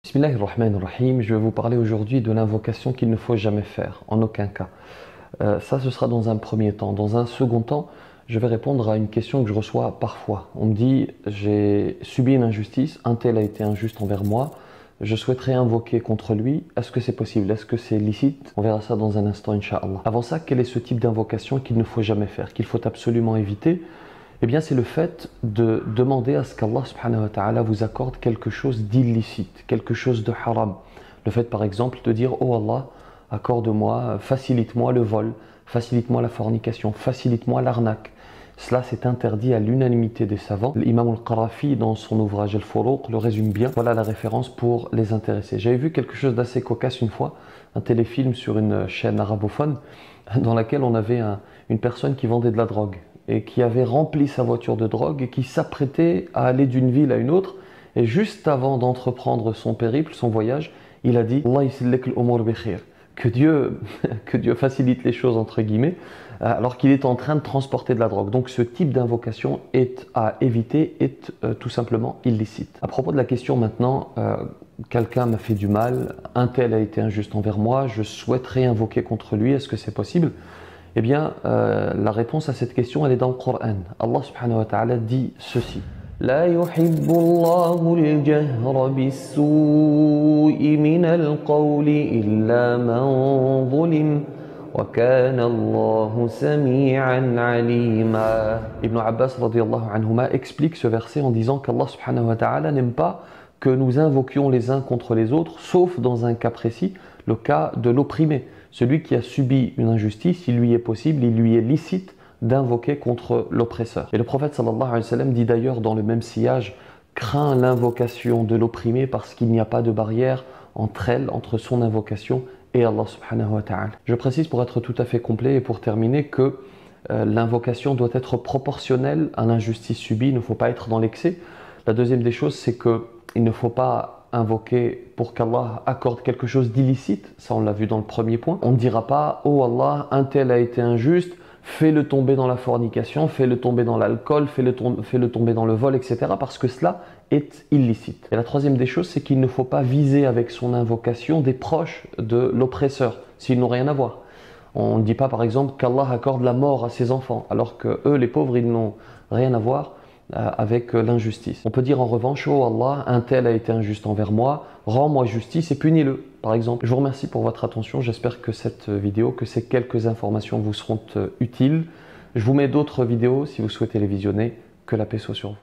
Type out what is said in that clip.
Bismillahirrahmanirrahim. Je vais vous parler aujourd'hui de l'invocation qu'il ne faut jamais faire, en aucun cas. Ça, ce sera dans un premier temps. Dans un second temps, je vais répondre à une question que je reçois parfois. On me dit, j'ai subi une injustice, un tel a été injuste envers moi, je souhaiterais invoquer contre lui. Est-ce que c'est possible? Est-ce que c'est licite? On verra ça dans un instant, Inch'Allah. Avant ça, quel est ce type d'invocation qu'il ne faut jamais faire, qu'il faut absolument éviter? Eh bien, c'est le fait de demander à ce qu'Allah subhanahu wa ta'ala vous accorde quelque chose d'illicite, quelque chose de haram. Le fait, par exemple, de dire « Oh Allah, accorde-moi, facilite-moi le vol, facilite-moi la fornication, facilite-moi l'arnaque ». Cela, c'est interdit à l'unanimité des savants. L'imam al-Qarafi, dans son ouvrage Al-Furuq, le résume bien. Voilà la référence pour les intéressés. J'avais vu quelque chose d'assez cocasse une fois, un téléfilm sur une chaîne arabophone, dans laquelle on avait une personne qui vendait de la drogue et qui avait rempli sa voiture de drogue et qui s'apprêtait à aller d'une ville à une autre. Et juste avant d'entreprendre son périple, son voyage, il a dit « Allah yusillek al-umur bi khir » que Dieu facilite les choses entre guillemets, alors qu'il est en train de transporter de la drogue. Donc ce type d'invocation est à éviter, est tout simplement illicite. À propos de la question maintenant, quelqu'un m'a fait du mal, un tel a été injuste envers moi, je souhaiterais invoquer contre lui, est-ce que c'est possible? Eh bien, la réponse à cette question, elle est dans le Coran. Allah subhanahu wa ta'ala dit ceci. لا يحب الله الجهر بالسوء من القول إلا من ظلم وكان الله سميعا عليما. Ibn Abbas radiyallahu anhuma explique ce verset en disant qu'Allah subhanahu wa ta'ala n'aime pas que nous invoquions les uns contre les autres, sauf dans un cas précis, le cas de l'opprimé. Celui qui a subi une injustice, il lui est possible, il lui est licite d'invoquer contre l'oppresseur. Et le prophète sallallahu alayhi wa sallam dit d'ailleurs dans le même sillage, craint l'invocation de l'opprimé parce qu'il n'y a pas de barrière entre elle, entre son invocation et Allah subhanahu wa ta'ala. Je précise pour être tout à fait complet et pour terminer que l'invocation doit être proportionnelle à l'injustice subie, il ne faut pas être dans l'excès. La deuxième des choses, c'est qu'il ne faut pas invoquer pour qu'Allah accorde quelque chose d'illicite, ça on l'a vu dans le premier point. On ne dira pas « Oh Allah, un tel a été injuste », fais-le tomber dans la fornication, fais-le tomber dans l'alcool, fais-le tomber dans le vol, etc. parce que cela est illicite. Et la troisième des choses, c'est qu'il ne faut pas viser avec son invocation des proches de l'oppresseur, s'ils n'ont rien à voir. On ne dit pas par exemple qu'Allah accorde la mort à ses enfants, alors que eux, les pauvres, ils n'ont rien à voir avec l'injustice. On peut dire en revanche, oh Allah, un tel a été injuste envers moi, rends-moi justice et punis-le, par exemple. Je vous remercie pour votre attention, j'espère que cette vidéo, que ces quelques informations vous seront utiles. Je vous mets d'autres vidéos si vous souhaitez les visionner. Que la paix soit sur vous.